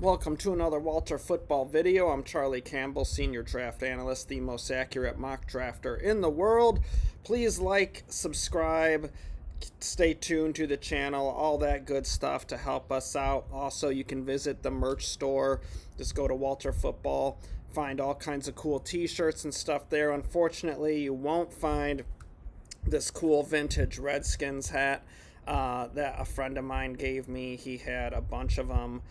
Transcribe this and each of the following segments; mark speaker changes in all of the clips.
Speaker 1: Welcome to another Walter football video. I'm Charlie Campbell, Senior Draft Analyst, the most accurate mock drafter in the world. Please like, subscribe, stay tuned to the channel, all that good stuff to help us out. Also, you can visit the merch store. Just go to Walter Football, find all kinds of cool t-shirts and stuff there. Unfortunately, you won't find this cool vintage Redskins hat that a friend of mine gave me. He had a bunch of them,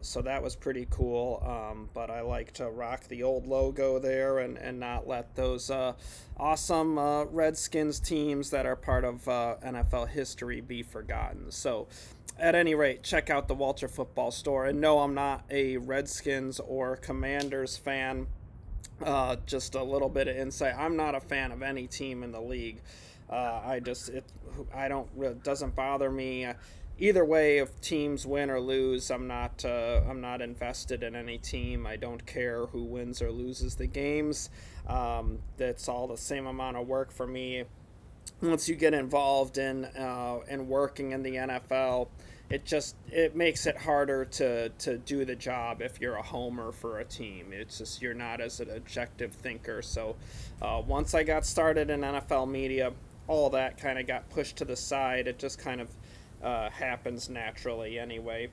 Speaker 1: so that was pretty cool. But I like to rock the old logo there and not let those awesome Redskins teams that are part of NFL history be forgotten. So at any rate, check out the Walter Football Store. And no, I'm not a Redskins or Commanders fan. Just a little bit of insight. I'm not a fan of any team in the league. It doesn't bother me. Either way, if teams win or lose, I'm not invested in any team. I don't care who wins or loses the games. That's all the same amount of work for me. Once you get involved in working in the NFL, it makes it harder to do the job if you're a homer for a team. It's just you're not as an objective thinker. So once I got started in NFL media, all that kind of got pushed to the side. It just kind of happens naturally anyway.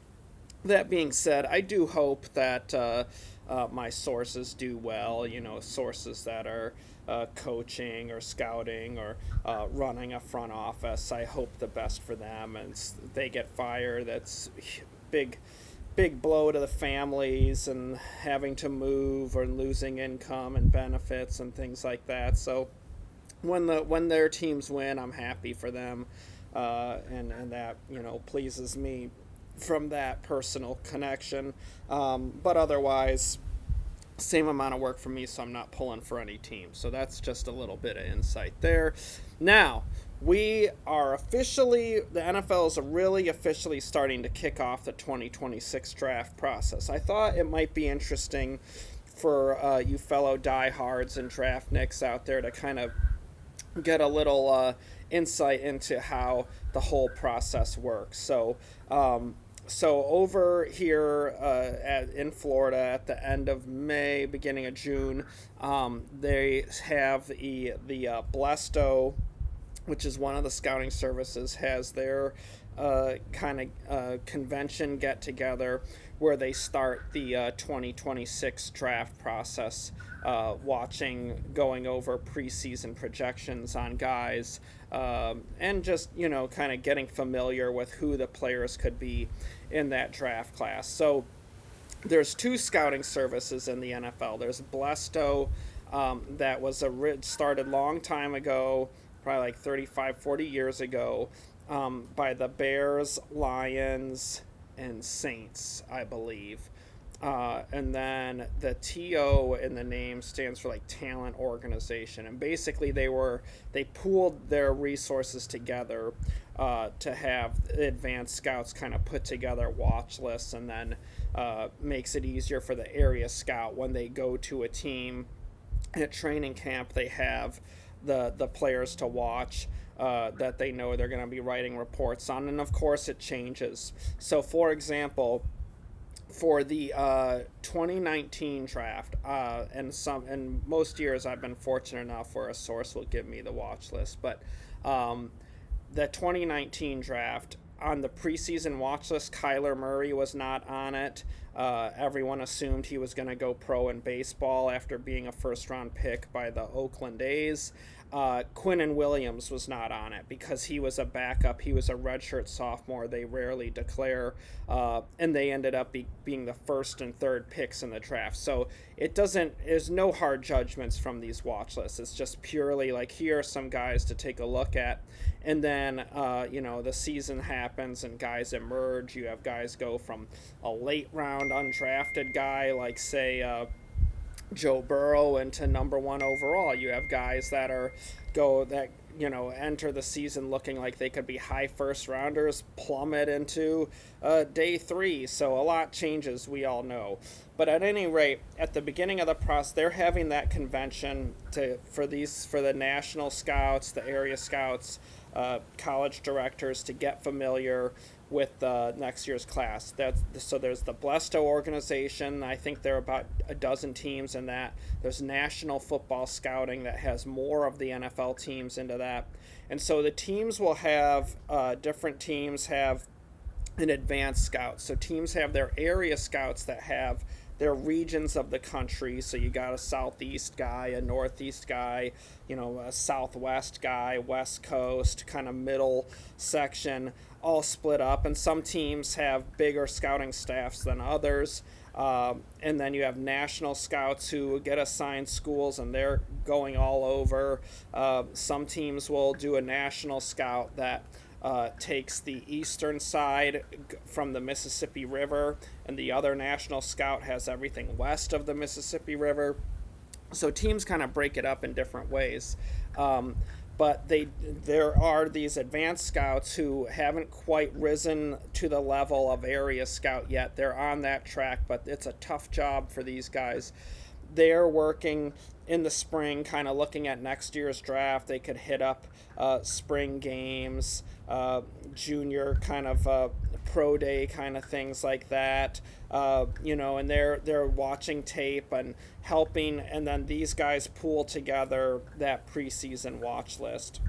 Speaker 1: That being said, I do hope that my sources do well, sources that are coaching or scouting or running a front office. I hope the best for them, and they get fired. That's big blow to the families and having to move or losing income and benefits and things like that. So when their teams win, I'm happy for them, and that pleases me from that personal connection, but otherwise same amount of work for me, so I'm not pulling for any team. So that's just a little bit of insight there. Now we are the NFL is really officially starting to kick off the 2026 draft process. I thought it might be interesting for you fellow diehards and draftniks out there to kind of get a little insight into how the whole process works. So over here in Florida at the end of May, beginning of June, they have the Blesto, which is one of the scouting services, has their convention get together where they start the 2026 draft process, going over preseason projections on guys, and just kind of getting familiar with who the players could be in that draft class. So there's two scouting services in the NFL. There's Blesto, that was started long time ago, probably like 40 years ago, by the Bears, Lions, and Saints, I believe. And then the TO in the name stands for like talent organization. And basically they pooled their resources together to have advanced scouts kind of put together watch lists, and then makes it easier for the area scout when they go to a team at training camp. They have the players to watch that they know they're going to be writing reports on. And of course it changes. So for example, for the 2019 draft, and most years I've been fortunate enough where a source will give me the watch list, but the 2019 draft, on the preseason watch list, Kyler Murray was not on it. Everyone assumed he was going to go pro in baseball after being a first-round pick by the Oakland A's. Quinnen Williams was not on it because he was a backup. He was a redshirt sophomore. They rarely declare, and they ended up being the first and third picks in the draft. So there's no hard judgments from these watch lists. It's just purely like, here are some guys to take a look at. And then, the season happens and guys emerge. You have guys go from a late round undrafted guy, like say, Joe Burrow, into number one overall. You have guys that enter the season looking like they could be high first rounders, plummet into day three. So a lot changes, we all know. But at any rate, at the beginning of the process, they're having that convention for the national scouts, the area scouts, college directors, to get familiar with next year's class. So there's the Blesto organization. I think there are about a dozen teams in that. There's National Football Scouting that has more of the NFL teams into that. And so the teams will have, different teams have an advanced scout. So teams have their area scouts that have their regions of the country. So you got a southeast guy, a northeast guy, a southwest guy, west coast, kind of middle section, all split up. And some teams have bigger scouting staffs than others. And then you have national scouts who get assigned schools, and they're going all over. Some teams will do a national scout that takes the eastern side from the Mississippi River, and the other national scout has everything west of the Mississippi River. So teams kind of break it up in different ways. But there are these advanced scouts who haven't quite risen to the level of area scout yet. They're on that track, but it's a tough job for these guys. They're working in the spring, kind of looking at next year's draft. They could hit up spring games, junior kind of pro day kind of things like that, and they're watching tape and helping, and then these guys pool together that preseason watch list.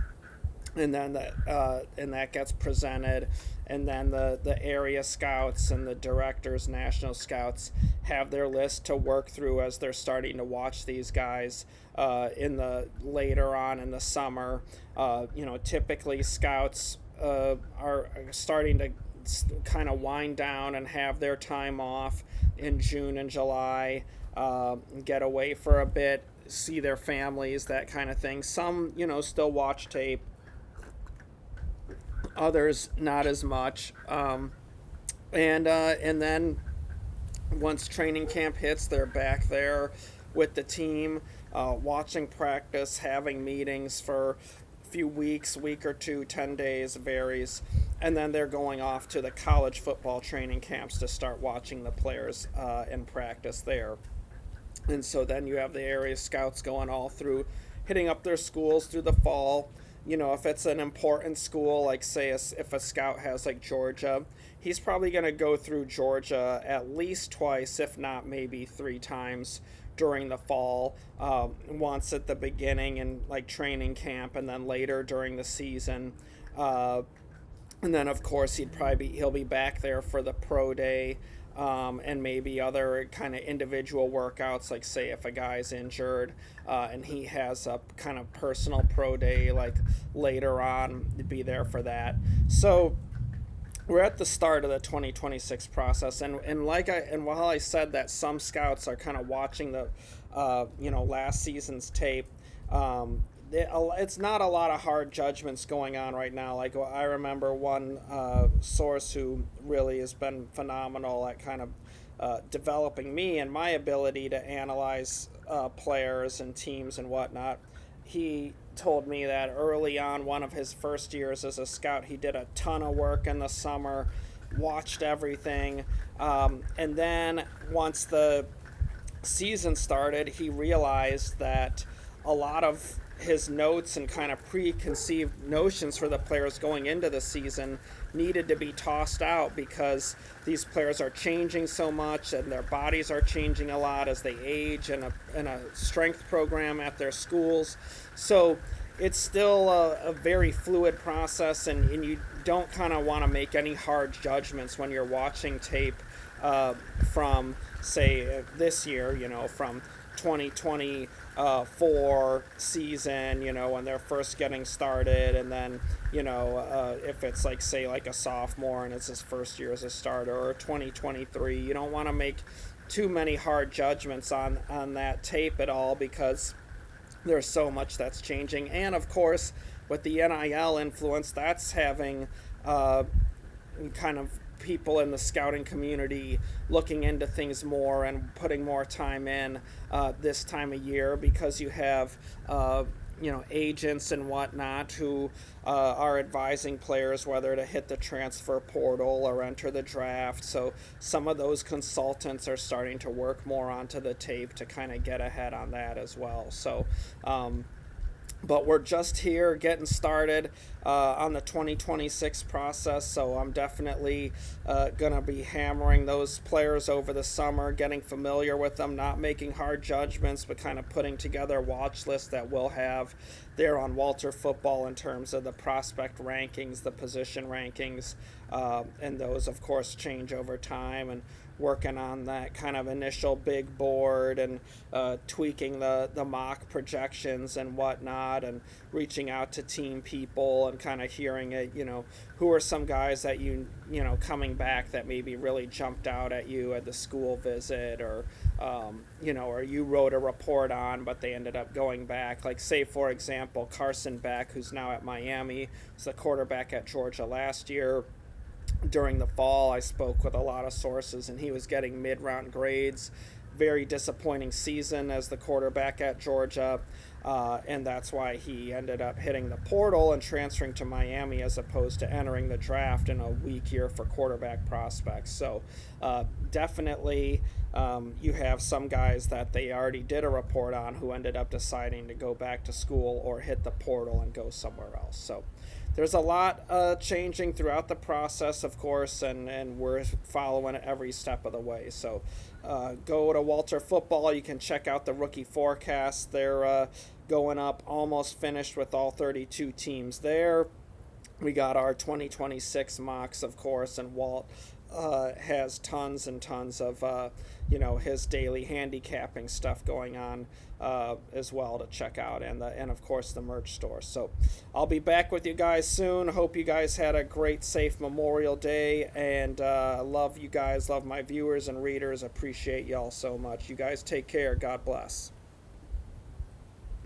Speaker 1: And then that gets presented, and then the area scouts and the directors, national scouts, have their list to work through as they're starting to watch these guys later on in the summer. Typically scouts are starting to kind of wind down and have their time off in June and July, get away for a bit, see their families, that kind of thing. Some, still watch tape. Others not as much, and then once training camp hits, they're back there with the team, watching practice, having meetings for a few weeks, week or two, 10 days, varies, and then they're going off to the college football training camps to start watching the players in practice there. And so then you have the area scouts going all through, hitting up their schools through the fall. If it's an important school, like say if a scout has like Georgia, he's probably going to go through Georgia at least twice, if not maybe 3 times during the fall, once at the beginning and like training camp, and then later during the season. And then of course he'll be back there for the pro day, and maybe other kind of individual workouts, like say if a guy's injured and he has a kind of personal pro day like later on, to be there for that. So we're at the start of the 2026 process, and while I said that some scouts are kind of watching the last season's tape, it's not a lot of hard judgments going on right now. Like I remember one source who really has been phenomenal at kind of developing me and my ability to analyze players and teams and whatnot. He told me that early on, one of his first years as a scout, he did a ton of work in the summer, watched everything, and then once the season started, he realized that a lot of his notes and kind of preconceived notions for the players going into the season needed to be tossed out, because these players are changing so much and their bodies are changing a lot as they age in a strength program at their schools. So it's still a very fluid process, and you don't kind of want to make any hard judgments when you're watching tape from, say, this year, from 2024 season, when they're first getting started, and then, if it's like, say, like a sophomore and it's his first year as a starter, or 2023, you don't want to make too many hard judgments on that tape at all, because there's so much that's changing. And of course, with the NIL influence, that's having kind of people in the scouting community looking into things more and putting more time in this time of year, because you have agents and whatnot who are advising players whether to hit the transfer portal or enter the draft. So some of those consultants are starting to work more onto the tape to kind of get ahead on that as well. So but we're just here getting started. on the 2026 process, so I'm definitely going to be hammering those players over the summer, getting familiar with them, not making hard judgments, but kind of putting together a watch list that we'll have there on Walter Football in terms of the prospect rankings, the position rankings, and those, of course, change over time, and working on that kind of initial big board and tweaking the mock projections and whatnot, and reaching out to team people and kind of hearing it, who are some guys that coming back that maybe really jumped out at you at the school visit, or or you wrote a report on but they ended up going back, like, say, for example, Carson Beck, who's now at Miami, was the quarterback at Georgia last year. During the fall, I spoke with a lot of sources, and he was getting mid-round grades. Very disappointing season as the quarterback at Georgia, and that's why he ended up hitting the portal and transferring to Miami as opposed to entering the draft in a weak year for quarterback prospects. So definitely you have some guys that they already did a report on who ended up deciding to go back to school or hit the portal and go somewhere else. So there's a lot changing throughout the process, of course, and we're following it every step of the way. So go to Walter Football. You can check out the rookie forecast. They're going up, almost finished with all 32 teams there. We got our 2026 mocks, of course, and Walt has tons and tons of his daily handicapping stuff going on as well to check out, and of course the merch store. So I'll be back with you guys soon. Hope you guys had a great, safe Memorial Day, and love you guys, love my viewers and readers. Appreciate y'all so much. You guys take care. God bless.